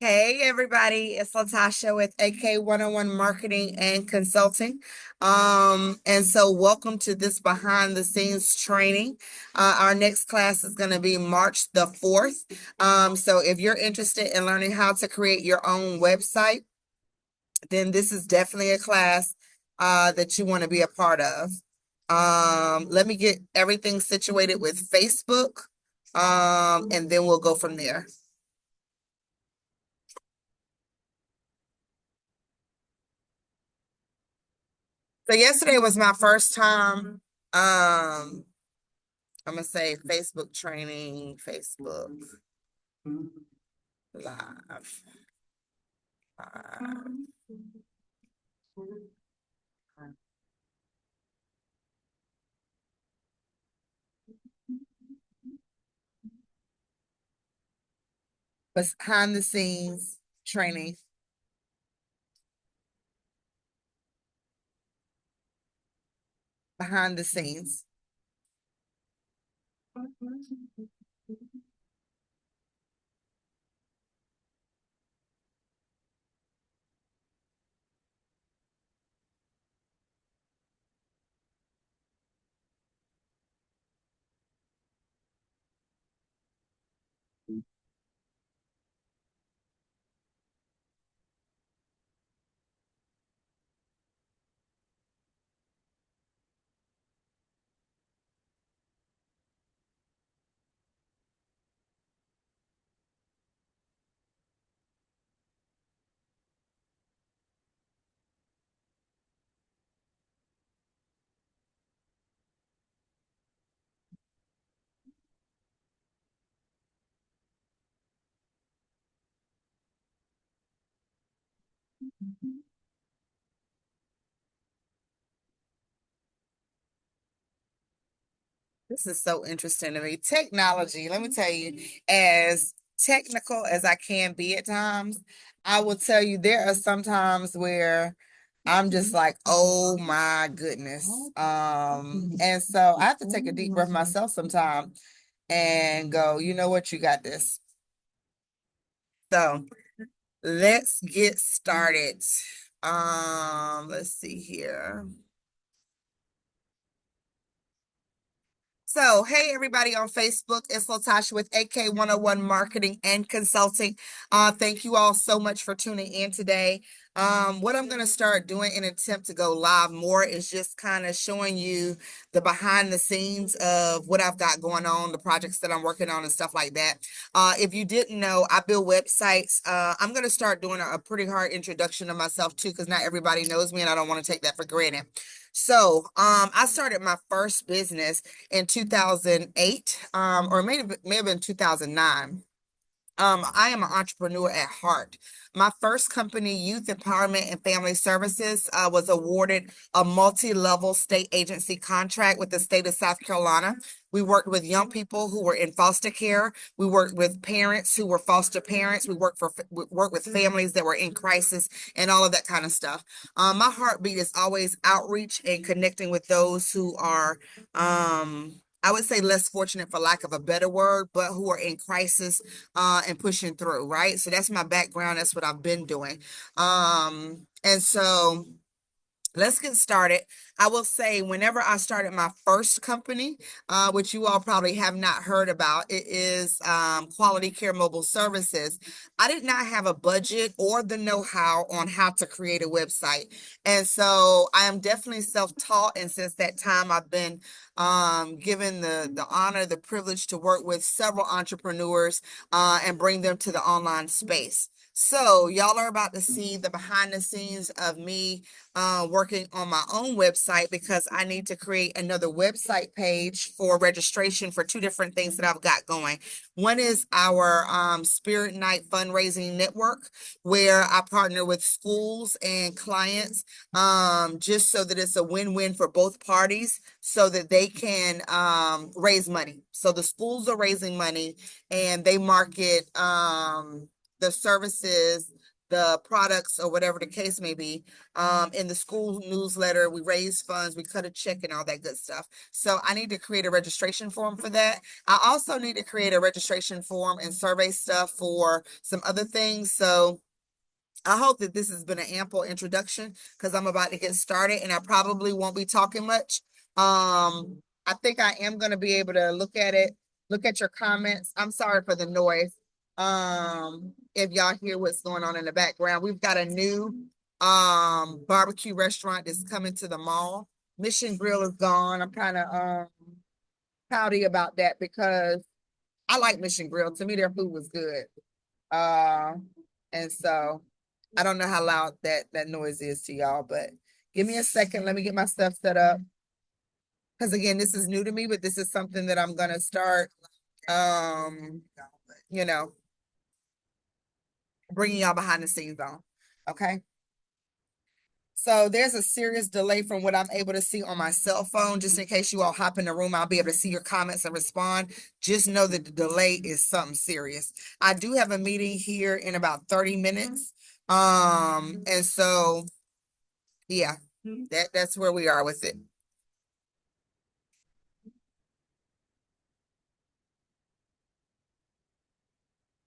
Hey everybody, it's Latasha with AK 101 Marketing and Consulting. And so welcome to this behind the scenes training. Our next class is going to be March the 4th. So if you're interested in learning how to create your own website, then this is definitely a class that you want to be a part of. Let me get everything situated with Facebook, and then we'll go from there. So yesterday was my first time. I'm gonna say Facebook training, Facebook live. live. Behind the scenes training, behind the scenes. This is so interesting to me. Technology, let me tell you, as technical as I can be at times, I will tell you there are some times where I'm just like, oh my goodness. And so I have to take a deep breath myself sometime and go, you know what, you got this. So let's get started. Let's see here. So, hey everybody on Facebook, it's Latasha with AK 101 Marketing and Consulting. Thank you all so much for tuning in today. What I'm going to start doing in an attempt to go live more is just kind of showing you the behind the scenes of what I've got going on, the projects that I'm working on, and stuff like that. If you didn't know, I build websites. I'm going to start doing a pretty hard introduction of myself too, because not everybody knows me, and I don't want to take that for granted. So, I started my first business in 2008, or may have been 2009. I am an entrepreneur at heart. My first company, Youth Empowerment and Family Services, was awarded a multi-level state agency contract with the state of South Carolina. We worked with young people who were in foster care. We worked with parents who were foster parents. We worked with families that were in crisis and all of that kind of stuff. My heartbeat is always outreach and connecting with those who are I would say less fortunate for lack of a better word, but who are in crisis and pushing through, right? So that's my background. That's what I've been doing. And so let's get started. I will say, whenever I started my first company, which you all probably have not heard about, it is Quality Care Mobile Services. I did not have a budget or the know-how on how to create a website. And so I am definitely self-taught. And since that time, I've been given the honor, the privilege to work with several entrepreneurs and bring them to the online space. So y'all are about to see the behind the scenes of me working on my own website because I need to create another website page for registration for two different things that I've got going. One is our Spirit Night fundraising network, where I partner with schools and clients, just so that it's a win-win for both parties, so that they can raise money. So the schools are raising money, and they market the services the products or whatever the case may be. In the school newsletter, we raise funds, we cut a check and all that good stuff. So I need to create a registration form for that. I also need to create a registration form and survey stuff for some other things. So I hope that this has been an ample introduction because I'm about to get started and I probably won't be talking much. I think I am going to be able to look at it, look at your comments. I'm sorry for the noise. If y'all hear what's going on in the background, we've got a new barbecue restaurant that's coming to the mall. Mission Grill is gone. I'm kind of pouty about that because I like Mission Grill. To me, their food was good. Uh, and so I don't know how loud that noise is to y'all, but give me a second. Let me get my stuff set up. Because again, this is new to me, but this is something that I'm gonna start, um, you know, bringing y'all behind the scenes on. Okay. So there's a serious delay from what I'm able to see on my cell phone. Just in case you all hop in the room, I'll be able to see your comments and respond. Just know that the delay is something serious. I do have a meeting here in about 30 minutes. And so yeah, that's where we are with it.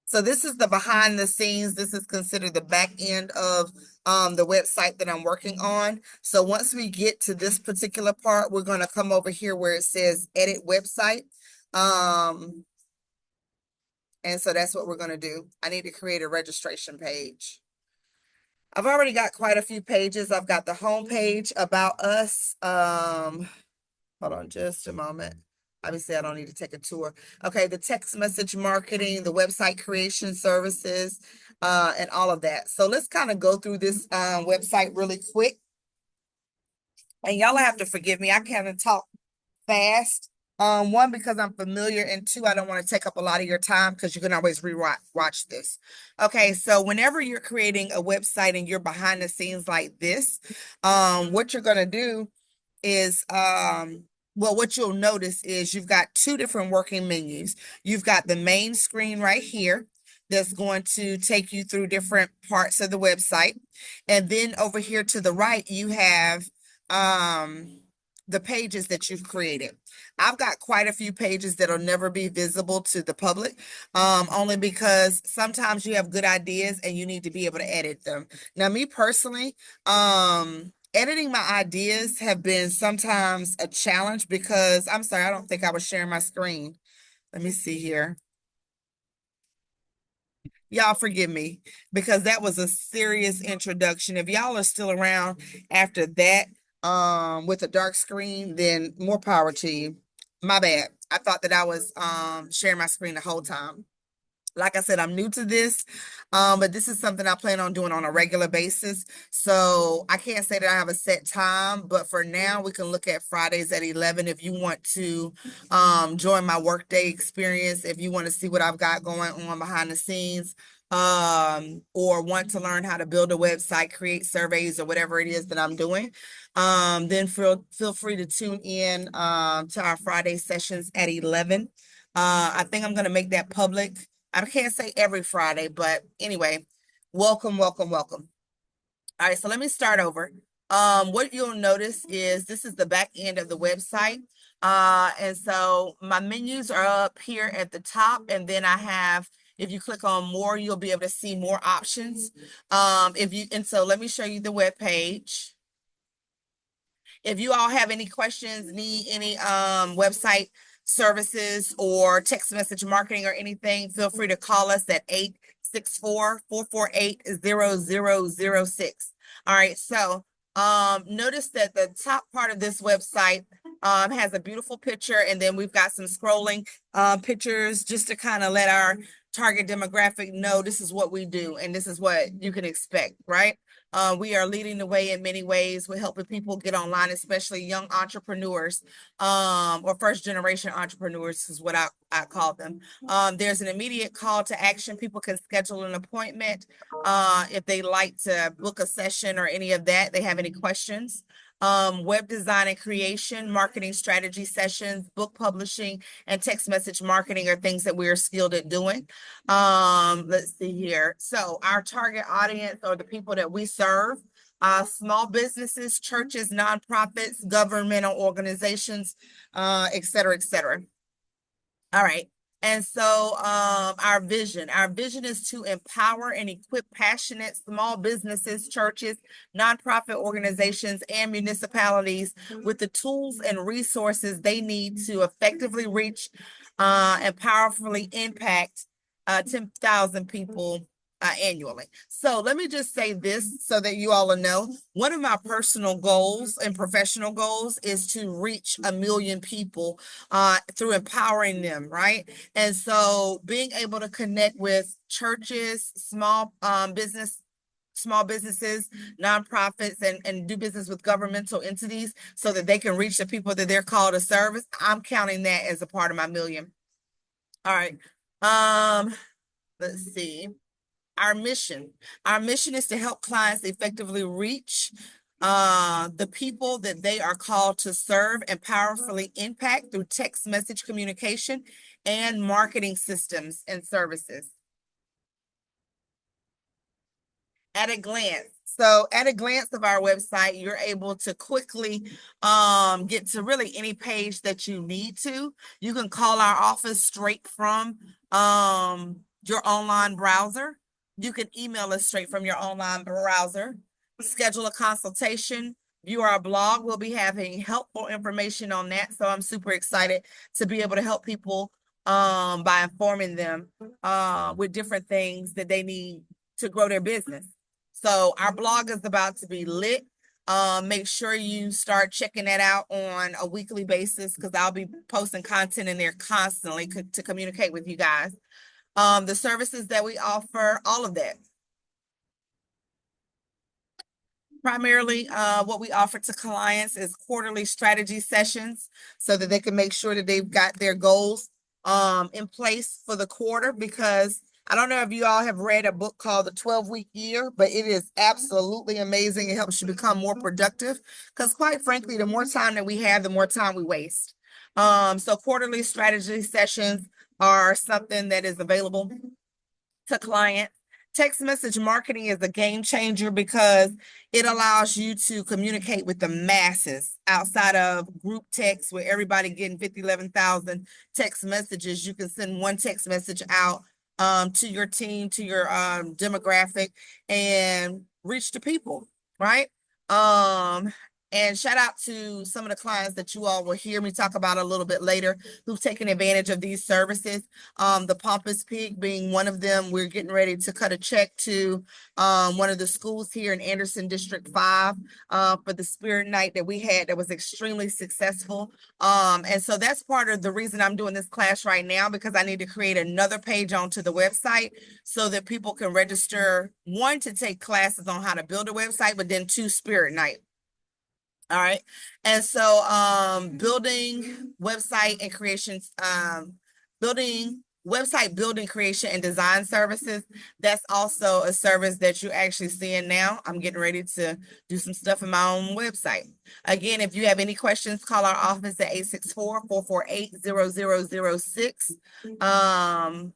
So this is the behind the scenes. This is considered the back end of the website that I'm working on. So once we get to this particular part, we're going to come over here where it says edit website. And so that's what we're going to do. I need to create a registration page. I've already got quite a few pages. I've got the home page about us. Hold on just a moment. Obviously, I don't need to take a tour. Okay, the text message marketing, the website creation services, and all of that. So let's kind of go through this website really quick. And y'all have to forgive me. I can't talk fast. One, because I'm familiar, and two, I don't want to take up a lot of your time because you can always watch this. Okay, so whenever you're creating a website and you're behind the scenes like this, what you're gonna do is well, what you'll notice is you've got two different working menus. You've got the main screen right here that's going to take you through different parts of the website. And then over here to the right, you have the pages that you've created. I've got quite a few pages that'll never be visible to the public, only because sometimes you have good ideas and you need to be able to edit them. Now, me personally, editing my ideas have been sometimes a challenge because I'm sorry, I don't think I was sharing my screen. Let me see here. Y'all forgive me because that was a serious introduction. If y'all are still around after that, with a dark screen, then more power to you. My bad. I thought that I was sharing my screen the whole time. Like I said, I'm new to this, but this is something I plan on doing on a regular basis. So I can't say that I have a set time, but for now, we can look at Fridays at 11 if you want to join my workday experience, if you want to see what I've got going on behind the scenes, or want to learn how to build a website, create surveys, or whatever it is that I'm doing. Then feel free to tune in to our Friday sessions at 11. I think I'm going to make that public. I can't say every Friday, but anyway, welcome, welcome, welcome. All right, so let me start over. What you'll notice is this is the back end of the website. And so my menus are up here at the top, and then I have, if you click on more, you'll be able to see more options. And so let me show you the web page. If you all have any questions, need any website services or text message marketing or anything, feel free to call us at 864-448-0006. All right, so notice that the top part of this website has a beautiful picture, and then we've got some scrolling pictures just to kind of let our target demographic know this is what we do and this is what you can expect, right? We are leading the way in many ways. We're helping people get online, especially young entrepreneurs, or first generation entrepreneurs is what I call them. There's an immediate call to action. People can schedule an appointment if they like to book a session or any of that. They have any questions. web design and creation, marketing strategy sessions, book publishing, and text message marketing are things that we are skilled at doing. Let's see here. So our target audience are the people that we serve. Small businesses, churches, nonprofits, governmental organizations, et cetera, et cetera. All right. And so our vision is to empower and equip passionate small businesses, churches, nonprofit organizations, and municipalities with the tools and resources they need to effectively reach and powerfully impact 10,000 people annually. So let me just say this so that you all know. One of my personal goals and professional goals is to reach 1 million people through empowering them, right? And so being able to connect with churches, small businesses, nonprofits, and do business with governmental entities so that they can reach the people that they're called to service. I'm counting that as a part of my million. All right. Let's see. Our mission. Our mission is to help clients effectively reach the people that they are called to serve and powerfully impact through text message communication and marketing systems and services. At a glance. So at a glance of our website, you're able to quickly get to really any page that you need to. You can call our office straight from your online browser. You can email us straight from your online browser, schedule a consultation, view our blog. We'll be having helpful information on that. So I'm super excited to be able to help people by informing them with different things that they need to grow their business. So our blog is about to be lit. Make sure you start checking that out on a weekly basis because I'll be posting content in there constantly to communicate with you guys. The services that we offer, all of that. Primarily, what we offer to clients is quarterly strategy sessions so that they can make sure that they've got their goals in place for the quarter. Because I don't know if you all have read a book called The 12-Week Year, but it is absolutely amazing. It helps you become more productive because quite frankly, the more time that we have, the more time we waste. So quarterly strategy sessions are something that is available to clients. Text message marketing is a game changer because it allows you to communicate with the masses outside of group text where everybody getting 50, 11,000 text messages. You can send one text message out to your team, to your demographic, and reach the people, right? And shout out to some of the clients that you all will hear me talk about a little bit later who've taken advantage of these services. The Pompous Pig being one of them. We're getting ready to cut a check to one of the schools here in Anderson District 5 for the Spirit Night that we had that was extremely successful. And so that's part of the reason I'm doing this class right now because I need to create another page onto the website so that people can register, one, to take classes on how to build a website, but then two, Spirit Night. All right. And so building website and creations, building website building, creation, and design services. That's also a service that you're actually seeing now. I'm getting ready to do some stuff in my own website. Again, if you have any questions, call our office at 864-448-0006.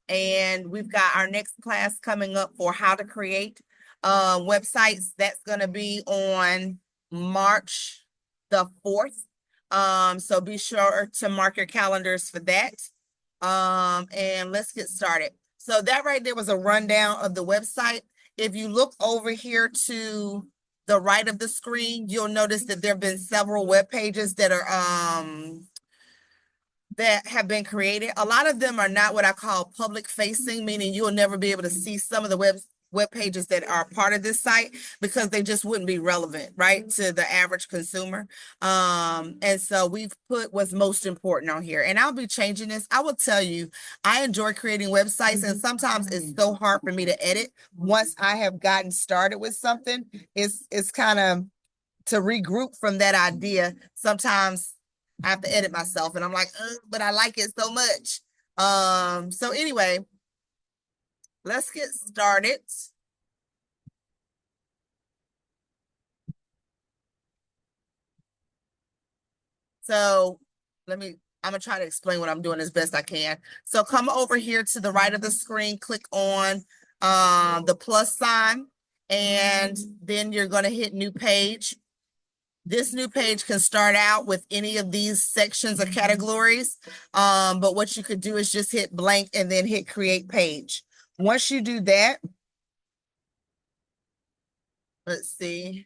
And we've got our next class coming up for how to create websites. That's going to be on March the 4th. So be sure to mark your calendars for that. And let's get started. So that right there was a rundown of the website. If you look over here to the right of the screen, you'll notice that there have been several web pages that have been created. A lot of them are not what I call public facing, meaning you will never be able to see some of the web pages that are part of this site because they just wouldn't be relevant, right, to the average consumer. And so we've put what's most important on here. And I'll be changing this. I will tell you, I enjoy creating websites, and sometimes it's so hard for me to edit. Once I have gotten started with something, it's kind of to regroup from that idea. Sometimes I have to edit myself, and I'm like, but I like it so much. So anyway, let's get started. So I'm gonna try to explain what I'm doing as best I can. So come over here to the right of the screen, click on the plus sign, and then you're gonna hit new page. This new page can start out with any of these sections or categories. But what you could do is just hit blank and then hit create page. Once you do that, let's see.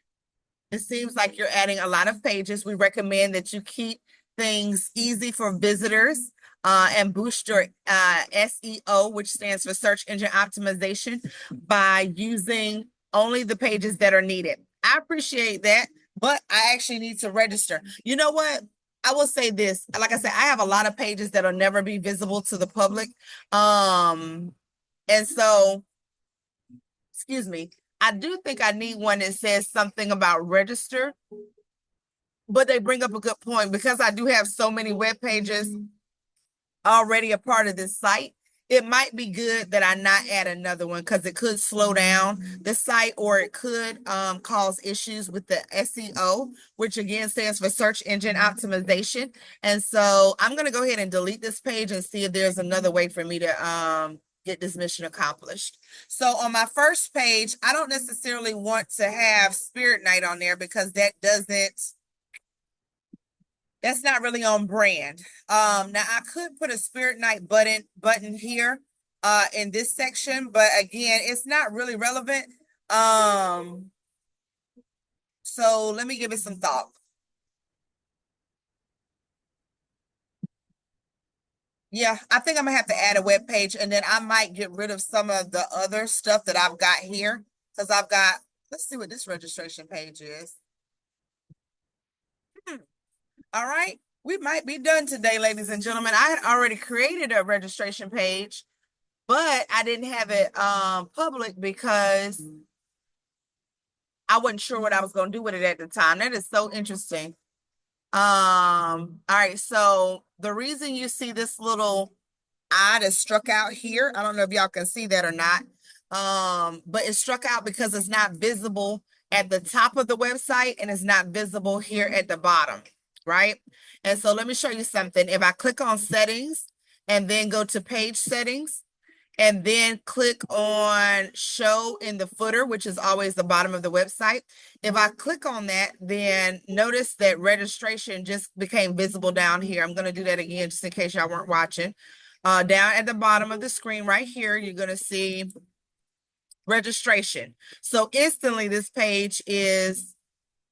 It seems like you're adding a lot of pages. We recommend that you keep things easy for visitors and boost your SEO, which stands for search engine optimization, by using only the pages that are needed. I appreciate that, but I actually need to register. You know what? I will say this. Like I said, I have a lot of pages that'll never be visible to the public. And so, excuse me, I do think I need one that says something about register, but they bring up a good point because I do have so many web pages already a part of this site. It might be good that I not add another one because it could slow down the site, or it could cause issues with the SEO, which again stands for search engine optimization. And so I'm going to go ahead and delete this page and see if there's another way for me to get this mission accomplished. So on my first page, I don't necessarily want to have Spirit Night on there because that's not really on brand. Now I could put a Spirit Night button here in this section, but again, it's not really relevant. So let me give it some thought. Yeah, I think I'm gonna have to add a web page, and then I might get rid of some of the other stuff that I've got here because I've got. Let's see what this registration page is. All right, we might be done today, ladies and gentlemen. I had already created a registration page, but I didn't have it public because I wasn't sure what I was going to do with it at the time. That is so interesting. All right, so the reason you see this little I is struck out here, I don't know if y'all can see that or not. But it's struck out because it's not visible at the top of the website and it's not visible here at the bottom, right? And so let me show you something. If I click on settings and then go to page settings, and then click on show in the footer, which is always the bottom of the website. If I click on that, then notice that registration just became visible down here. I'm going to do that again just in case y'all weren't watching. Down at the bottom of the screen right here, you're going to see registration. So instantly this page is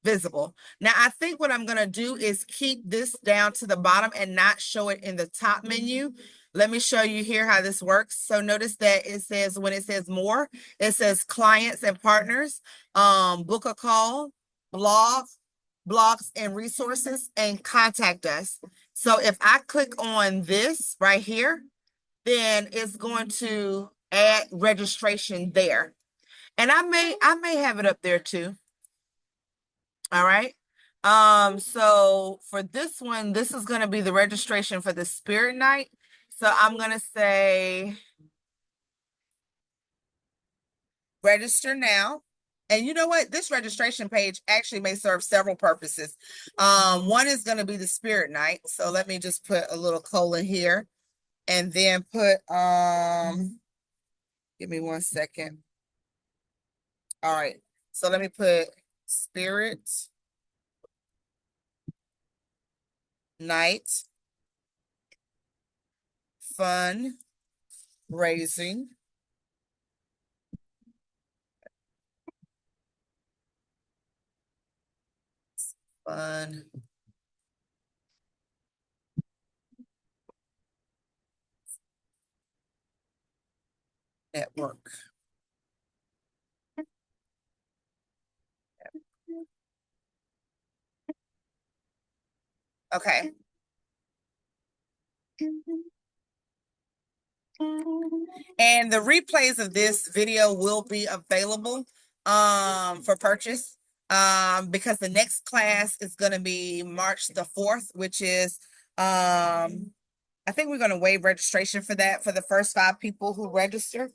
visible. Now, I think what I'm going to do is keep this down to the bottom and not show it in the top menu. Let me show you here how this works. So notice that it says, when it says more, it says clients and partners, book a call, blogs and resources, and contact us. So if I click on this right here, then it's going to add registration there. And I may have it up there too. All right. So for this one, this is going to be the registration for the Spirit Night. So I'm going to say register now. And you know what? This registration page actually may serve several purposes. One is going to be the Spirit Night. So let me just put a little colon here and then put, give me 1 second. All right. So let me put Spirit Night Fun Raising Fun Network. Okay. And the replays of this video will be available for purchase because the next class is going to be March the 4th, which is I think we're going to waive registration for that for the first 5 people who register.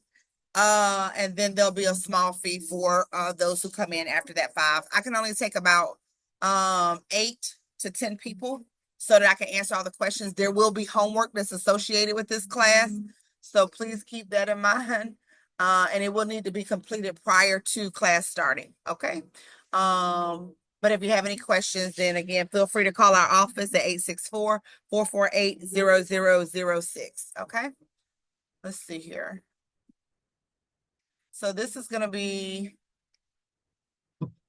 And then there'll be a small fee for those who come in after that 5. I can only take about 8 to 10 people. so that I can answer all the questions. There will be homework that's associated with this class, so please keep that in mind. And it will need to be completed prior to class starting. Okay. But if you have any questions, then again, feel free to call our office at 864-448-0006. Okay. Let's see here. So this is going to be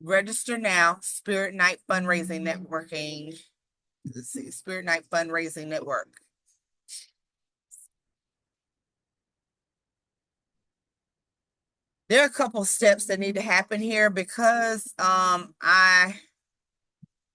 register now, Spirit Night Fundraising Networking. Let's see, Spirit Night Fundraising Network. There are a couple steps that need to happen here because I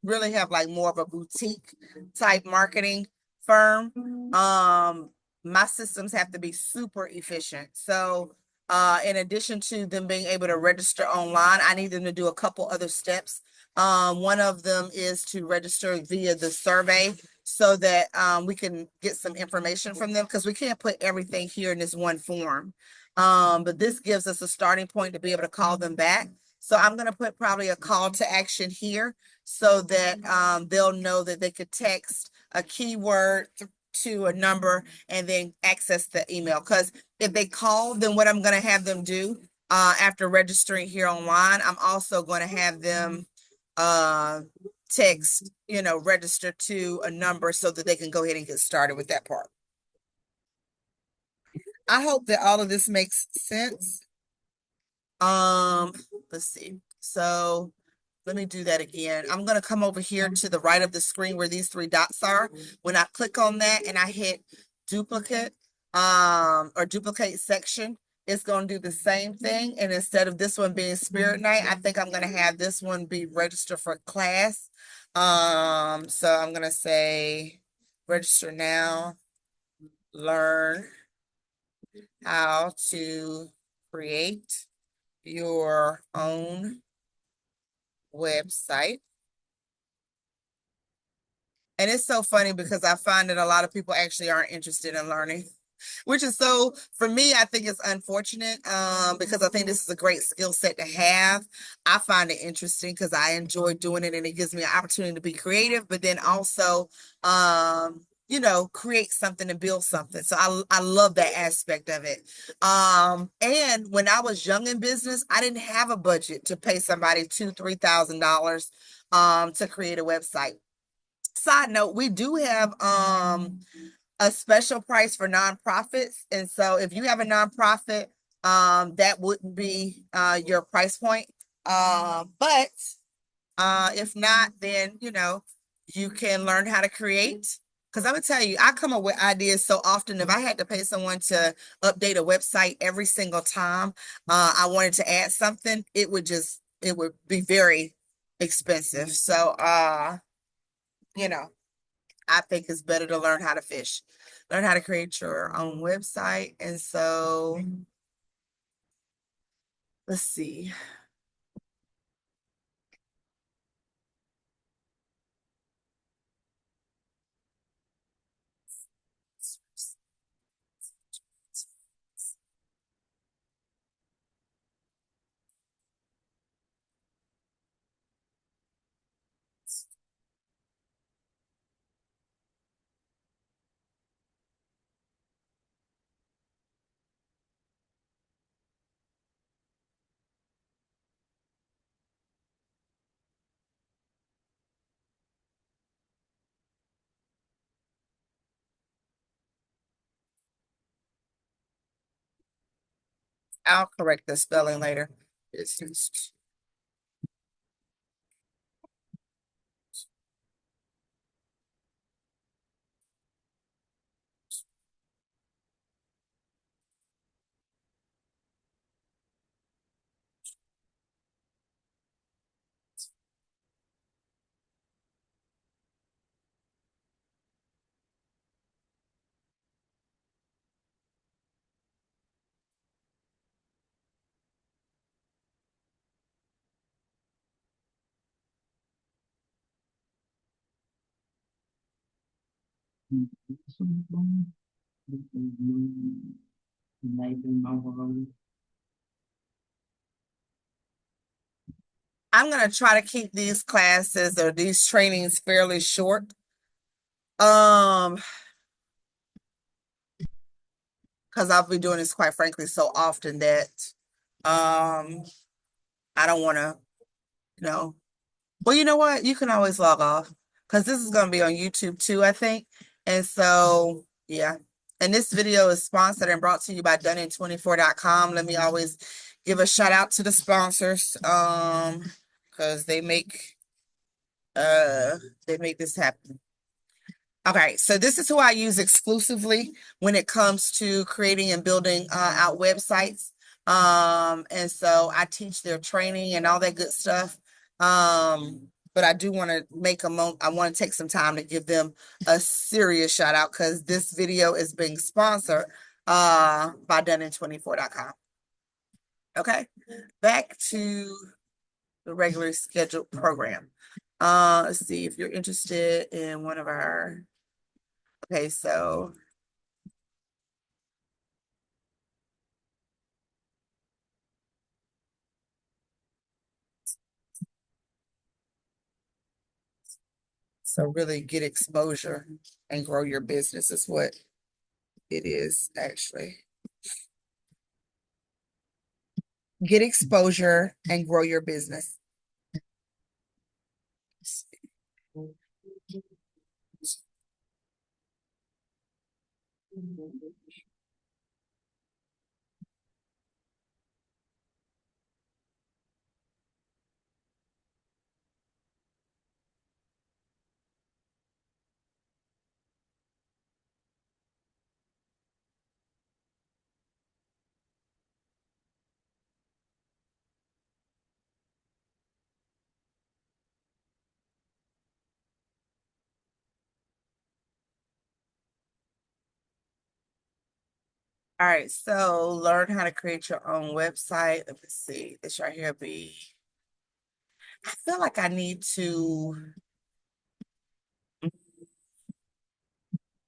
really have like more of a boutique type marketing firm. My systems have to be super efficient. So in addition to them being able to register online, I need them to do a couple other steps. One of them is to register via the survey so that we can get some information from them because we can't put everything here in this one form. But this gives us a starting point to be able to call them back. So I'm going to put probably a call to action here so that they'll know that they could text a keyword to a number and then access the email. Because if they call, then what I'm going to have them do after registering here online, I'm also going to have them text, register to a number so that they can go ahead and get started with that part. I hope that all of this makes sense. Um, let's see. So let me do that again. I'm going to come over here to the right of the screen where these three dots are. When I click on that and I hit duplicate, or duplicate section, it's going to do the same thing. And instead of this one being Spirit Night, I think I'm going to have this one be register for class. So I'm going to say register now, learn how to create your own website. And it's so funny because I find that a lot of people actually aren't interested in learning, which is so, for me, I think it's unfortunate because I think this is a great skill set to have. I find it interesting because I enjoy doing it and it gives me an opportunity to be creative, but then also, create something and build something. So I love that aspect of it. And when I was young in business, I didn't have a budget to pay somebody $2,000-$3,000 to create a website. Side note, we do have a special price for nonprofits. And so if you have a nonprofit, that wouldn't be your price point. But if not, then you can learn how to create. Because I'm gonna tell you, I come up with ideas so often. If I had to pay someone to update a website every single time I wanted to add something, it would be very expensive. So you know, I think it's better to learn how to fish, learn how to create your own website. And so let's see. I'll correct the spelling later. I'm going to try to keep these classes or these trainings fairly short. Um, because I've been doing this quite frankly so often that I don't want to, you know. Well, you know what? You can always log off because this is going to be on YouTube too, I think. And so, yeah. And this video is sponsored and brought to you by Done24.com. Let me always give a shout out to the sponsors because they make this happen. Okay, so this is who I use exclusively when it comes to creating and building out websites. And so I teach their training and all that good stuff. But I do want to I want to take some time to give them a serious shout out because this video is being sponsored by Done24.com. Okay, back to the regular scheduled program. Let's see if you're interested in one of our. Okay, so really get exposure and grow your business is what it is actually. Get exposure and grow your business. All right, so learn how to create your own website. Let me see. This right here be. I feel like I need to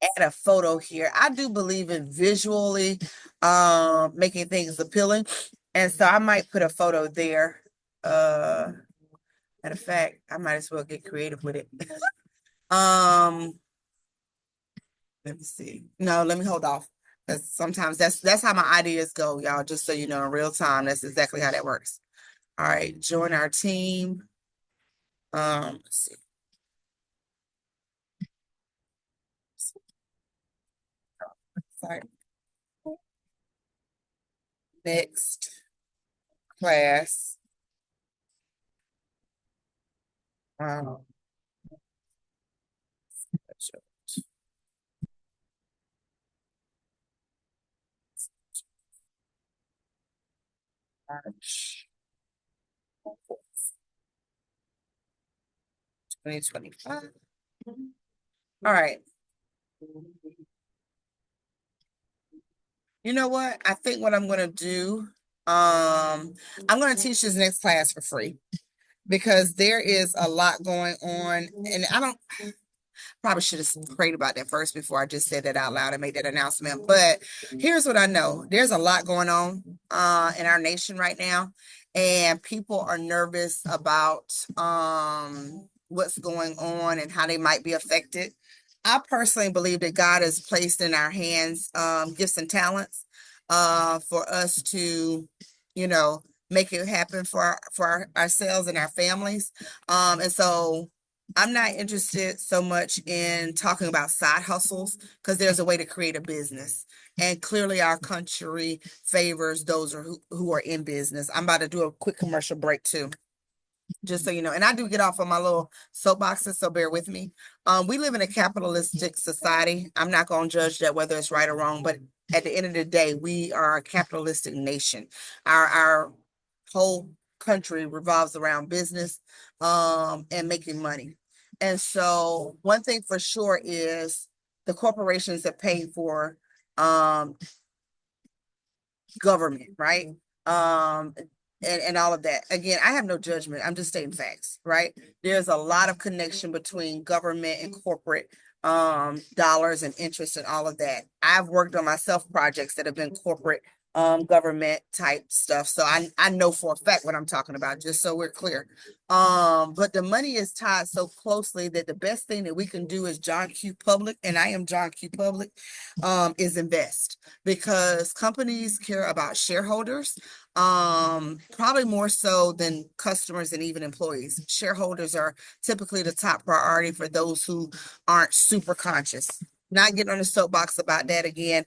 add a photo here. I do believe in visually making things appealing. And so I might put a photo there. Matter of fact, I might as well get creative with it. Um, let me see. No, let me hold off. Because sometimes that's how my ideas go, y'all. Just so you know, in real time, that's exactly how that works. All right, join our team. Let's see. Sorry. Next class. Um, March 2025. All right. You know what? I think what I'm gonna do, I'm gonna teach this next class for free because there is a lot going on, and I don't probably should have prayed about that first before I just said that out loud and made that announcement. But here's what I know. There's a lot going on in our nation right now, and people are nervous about what's going on and how they might be affected. I personally believe that God has placed in our hands gifts and talents for us to, you know, make it happen for ourselves and our families. And so I'm not interested so much in talking about side hustles because there's a way to create a business. And clearly our country favors those who are in business. I'm about to do a quick commercial break too, just so you know. And I do get off on my little soapboxes, so bear with me. We live in a capitalistic society. I'm not going to judge that whether it's right or wrong, but at the end of the day, we are a capitalistic nation. Our whole country revolves around business and making money. And so one thing for sure is the corporations that pay for um government, right? Um, and all of that. Again, I have no judgment. I'm just stating facts, right? There's a lot of connection between government and corporate dollars and interest and all of that. I've worked on myself projects that have been corporate government type stuff. So I know for a fact what I'm talking about, just so we're clear. But the money is tied so closely that the best thing that we can do as John Q. Public, and I am John Q. Public, is invest, because companies care about shareholders, probably more so than customers and even employees. Shareholders are typically the top priority for those who aren't super conscious. Not getting on the soapbox about that again.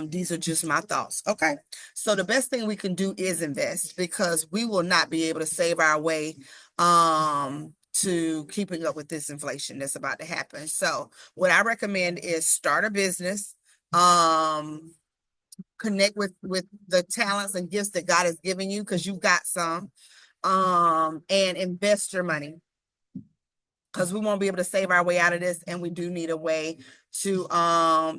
These are just my thoughts. Okay. So the best thing we can do is invest, because we will not be able to save our way to keeping up with this inflation that's about to happen. So what I recommend is start a business, um, connect with the talents and gifts that God has given you, because you've got some, and invest your money, because we won't be able to save our way out of this, and we do need a way to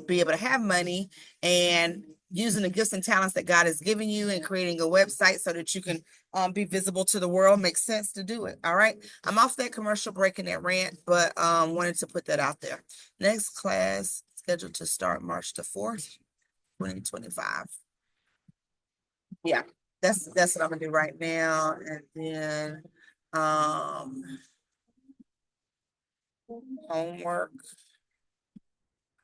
be able to have money, and using the gifts and talents that God has given you and creating a website so that you can be visible to the world makes sense to do it. All right. I'm off that commercial break and that rant, but wanted to put that out there. Next class scheduled to start March the 4th, 2025. Yeah, that's what I'm gonna do right now. And then homework.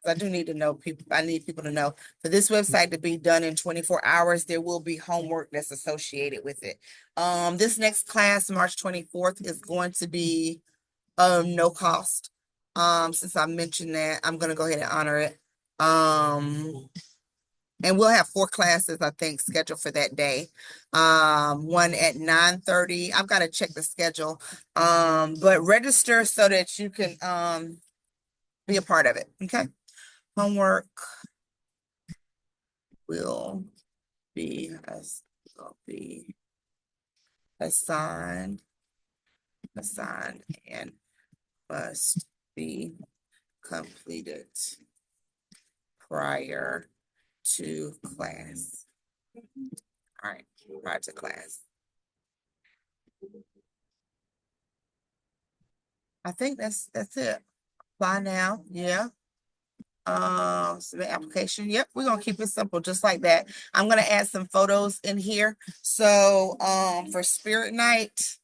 I do need to know people. I need people to know, for this website to be done in 24 hours, there will be homework that's associated with it. This next class, March 24th, is going to be no cost. Since I mentioned that, I'm gonna go ahead and honor it. And we'll have 4 classes, I think, scheduled for that day. One at 9:30. I've got to check the schedule. But register so that you can be a part of it. Okay. Homework will be will be assigned and must be completed prior to class. All right, prior to class. I think that's it. Bye now. Yeah. Submit application. Yep, we're gonna keep it simple, just like that. I'm gonna add some photos in here. So for Spirit Night,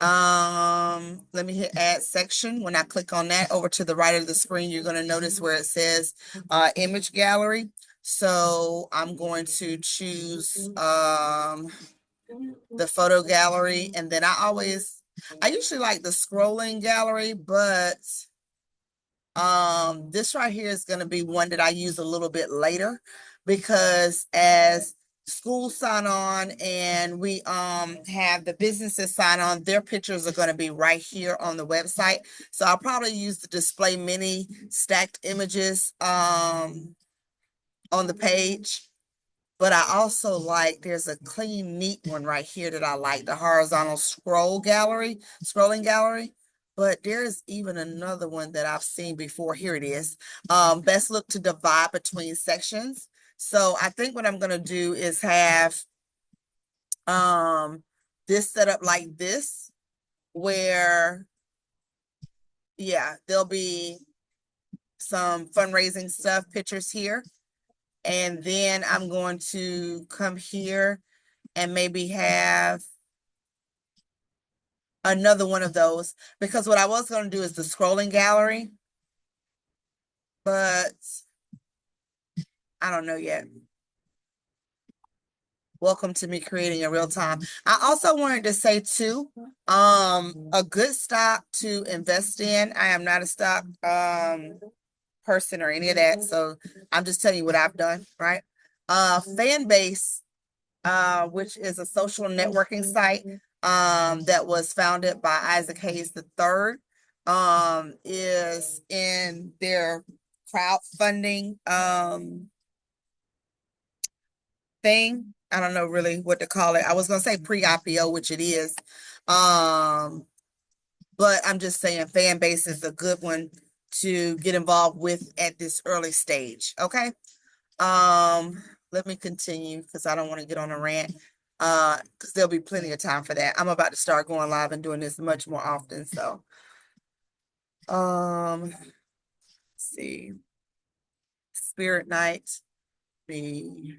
let me hit add section. When I click on that, over to the right of the screen, you're gonna notice where it says image gallery. So I'm going to choose the photo gallery, and then I usually like the scrolling gallery, but this right here is going to be one that I use a little bit later, because as schools sign on and we have the businesses sign on, their pictures are going to be right here on the website. So I'll probably use the display mini stacked images on the page. But I also like, there's a clean, neat one right here that I like, the horizontal scrolling gallery. But there's even another one that I've seen before. Here it is. Best look to divide between sections. So I think what I'm gonna do is have this set up like this, where yeah, there'll be some fundraising stuff, pictures here. And then I'm going to come here and maybe have another one of those, because what I was going to do is the scrolling gallery, but I don't know yet. Welcome to me creating in real time. I also wanted to say too, a good stock to invest in. I am not a stock person or any of that, so I'm just telling you what I've done, right? Fan base, which is a social networking site that was founded by Isaac Hayes III, is in their crowdfunding thing. I don't know really what to call it. I was gonna say pre-IPO, which it is. But I'm just saying fan base is a good one to get involved with at this early stage. Okay. Let me continue, because I don't want to get on a rant. Because there'll be plenty of time for that. I'm about to start going live and doing this much more often. So let's see. Spirit Night. The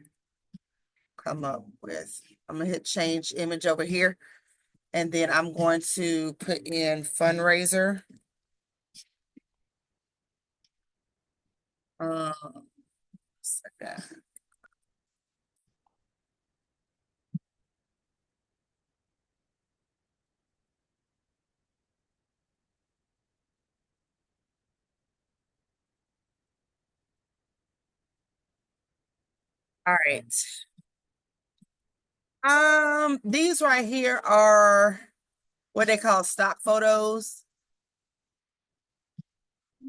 come up with. I'm gonna hit change image over here, and then I'm going to put in fundraiser. Um, second. All right. These right here are what they call stock photos.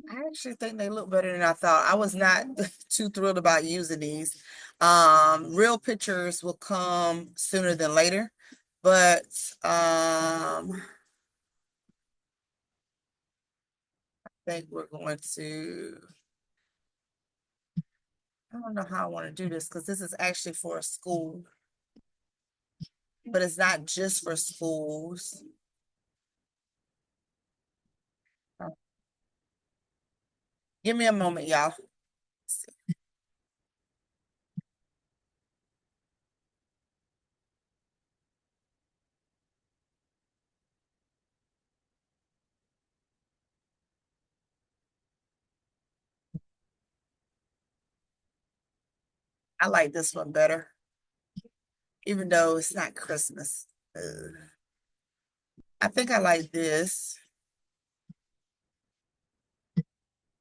I actually think they look better than I thought. I was not too thrilled about using these. Real pictures will come sooner than later, but I think we're going to, I don't know how I want to do this because this is actually for a school, but it's not just for schools. Uh, Give me a moment, y'all. I like this one better, even though it's not Christmas. I think I like this.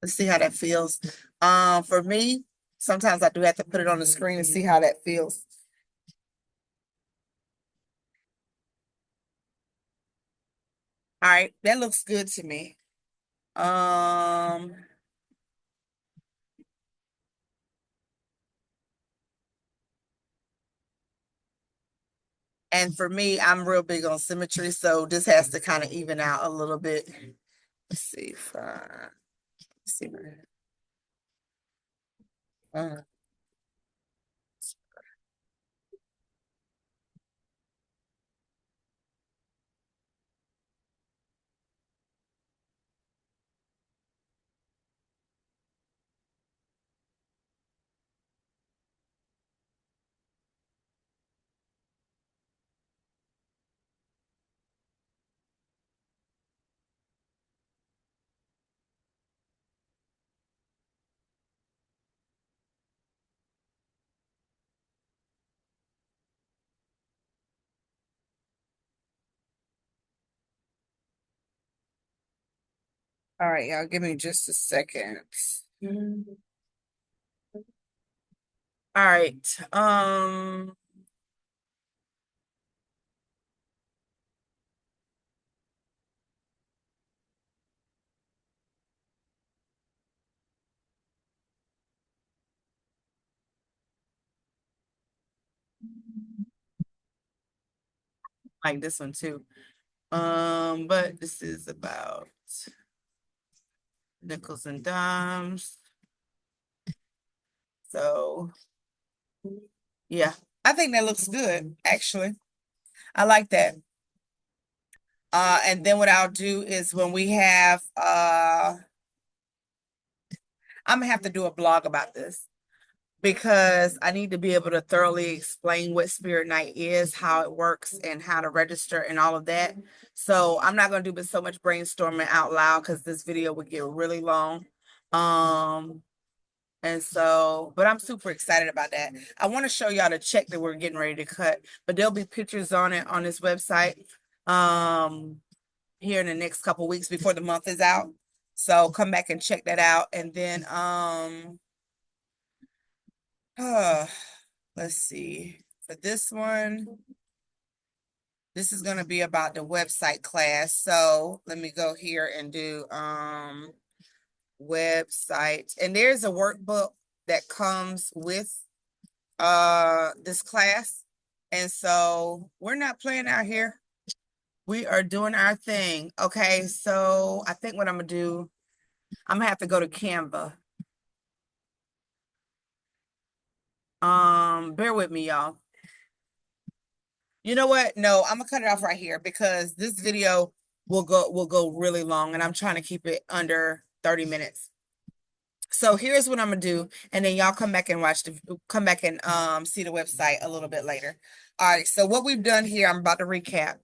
Let's see how that feels. For me, sometimes I do have to put it on the screen and see how that feels. All right, that looks good to me. Um, and for me, I'm real big on symmetry, so this has to kind of even out a little bit. Let's see if let's see. Uh, all right, y'all, give me just a second. All right. Like this one too. But this is about nickels and dimes. So yeah, I think that looks good, actually. I like that. And then what I'll do is when we have I'm gonna have to do a blog about this because I need to be able to thoroughly explain what Spirit Night is, how it works, and how to register and all of that. So I'm not gonna do but so much brainstorming out loud because this video would get really long. Um, and so, but I'm super excited about that. I want to show y'all the check that we're getting ready to cut, but there'll be pictures on it on this website here in the next couple weeks before the month is out. So come back and check that out. And then uh, let's see. For this one, this is gonna be about the website class. So let me go here and do website. And there's a workbook that comes with this class. And so we're not playing out here. We are doing our thing. Okay, so I think what I'm gonna do, I'm gonna have to go to Canva. Bear with me, y'all. You know what? No, I'm gonna cut it off right here because this video will go really long and I'm trying to keep it under 30 minutes. So here's what I'm gonna do, and then y'all come back and come back and see the website a little bit later. All right, so what we've done here, I'm about to recap.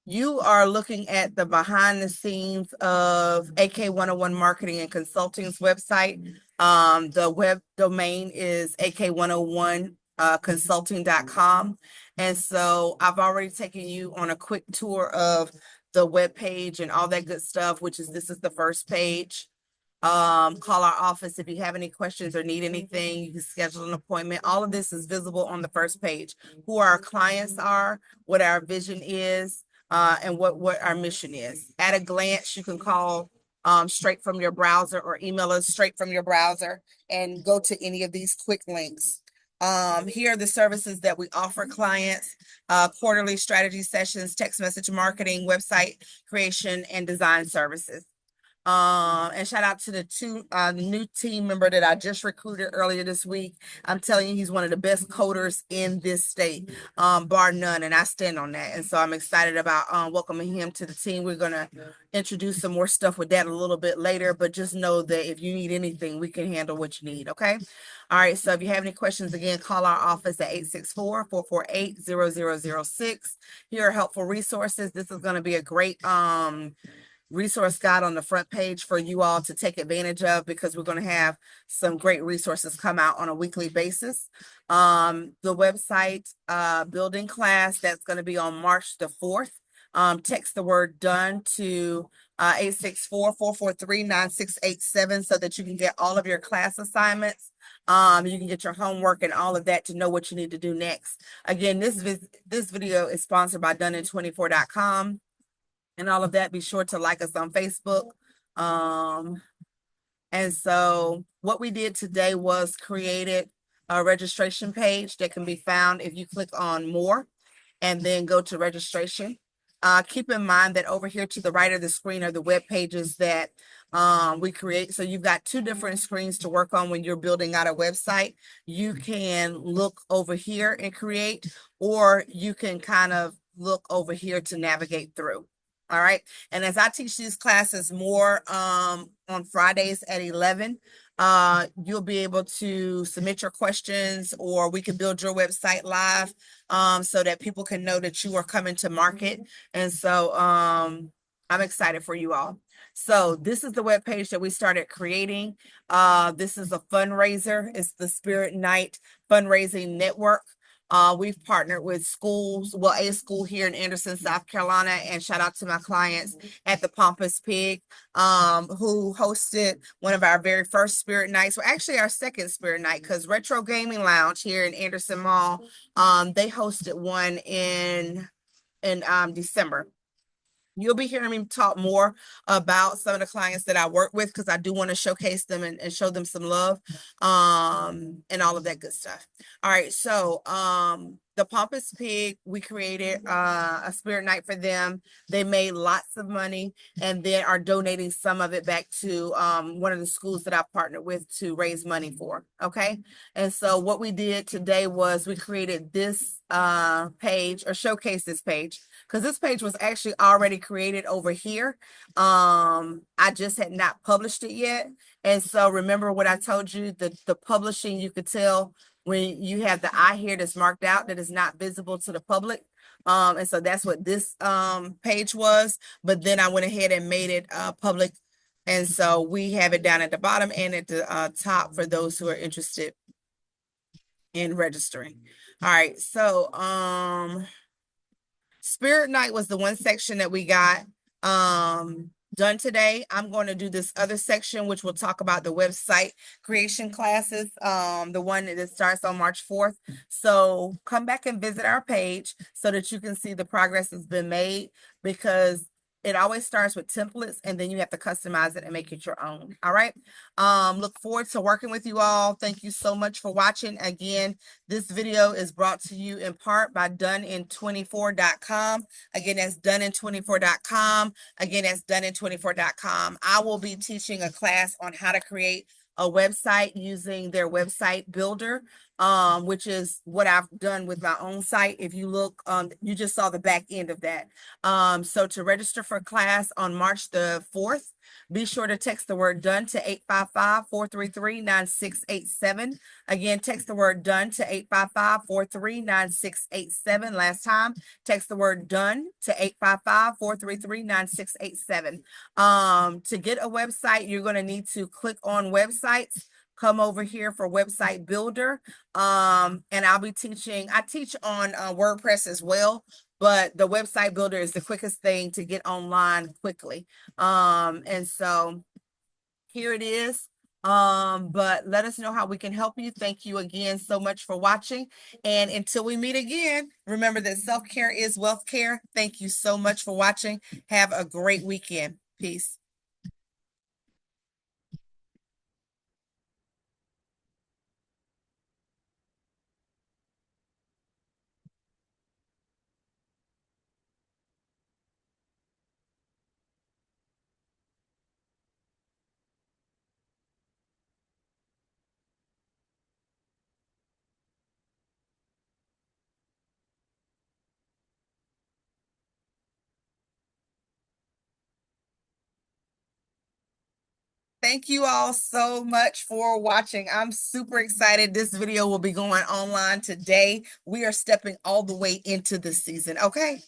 You are looking at the behind the scenes of AK 101 Marketing and Consulting's website. The web domain is AK101 consulting.com. And so I've already taken you on a quick tour of the web page and all that good stuff, which is this is the first page. Call our office if you have any questions or need anything. You can schedule an appointment. All of this is visible on the first page. Who our clients are, what our vision is, and what our mission is. At a glance, you can call straight from your browser or email us straight from your browser and go to any of these quick links. Here are the services that we offer clients: quarterly strategy sessions, text message marketing, website creation, and design services. And shout out to the new team member that I just recruited earlier this week. I'm telling you, he's one of the best coders in this state, bar none, and I stand on that. And so I'm excited about welcoming him to the team. We're gonna introduce some more stuff with that a little bit later, but just know that if you need anything, we can handle what you need. Okay. All right. So if you have any questions, again, call our office at 864-448-0006. Here are helpful resources. This is going to be a great resource guide on the front page for you all to take advantage of, because we're going to have some great resources come out on a weekly basis. The website building class, that's going to be on March the 4th. Text the word done to 864-443-9687 so that you can get all of your class assignments. You can get your homework and all of that to know what you need to do next. Again, this video is sponsored by donein24.com and all of that. Be sure to like us on Facebook. And so what we did today was created a registration page that can be found if you click on more and then go to registration. Keep in mind that over here to the right of the screen are the web pages that we create. So you've got two different screens to work on when you're building out a website. You can look over here and create, or you can kind of look over here to navigate through. All right. And as I teach these classes more on Fridays at 11, you'll be able to submit your questions, or we can build your website live so that people can know that you are coming to market. And so I'm excited for you all. So this is the web page that we started creating. This is a fundraiser. It's the Spirit Night Fundraising Network. We've partnered with schools, well, a school here in Anderson, South Carolina, and shout out to my clients at the Pompous Pig, who hosted one of our very first Spirit Nights. Well, actually our second Spirit Night, because Retro Gaming Lounge here in Anderson Mall, they hosted one in December. You'll be hearing me talk more about some of the clients that I work with, because I do want to showcase them and show them some love, and all of that good stuff. All right, so the Pompous Pig, we created a spirit night for them. They made lots of money and they are donating some of it back to one of the schools that I partnered with to raise money for. Okay, and so what we did today was we created this page, or showcase this page, because this page was actually already created over here. I just had not published it yet. And so remember what I told you, the publishing, you could tell when you have the I here that's marked out that is not visible to the public. And so that's what this page was. But then I went ahead and made it public. And so we have it down at the bottom and at the top for those who are interested in registering. All right, so Spirit Night was the one section that we got done today. I'm going to do this other section, which will talk about the website creation classes, the one that starts on March 4th. So come back and visit our page so that you can see the progress that's been made, because it always starts with templates and then you have to customize it and make it your own. All right. Look forward to working with you all. Thank you so much for watching. Again, this video is brought to you in part by donein24.com. Again, that's donein24.com. Again, that's donein24.com. I will be teaching a class on how to create a website using their website builder, which is what I've done with my own site. If you look, you just saw the back end of that. So to register for class on March the 4th, Be sure to text the word done to 855-433-9687. Again, text the word done to 855-433-9687. Last time, text the word done to 855-433-9687. To get a website, you're going to need to click on websites. Come over here for website builder. And I teach on WordPress as well, but the website builder is the quickest thing to get online quickly. And so here it is. But let us know how we can help you. Thank you again so much for watching. And until we meet again, remember that self-care is wealth care. Thank you so much for watching. Have a great weekend. Peace. Thank you all so much for watching. I'm super excited. This video will be going online today. We are stepping all the way into the season. Okay.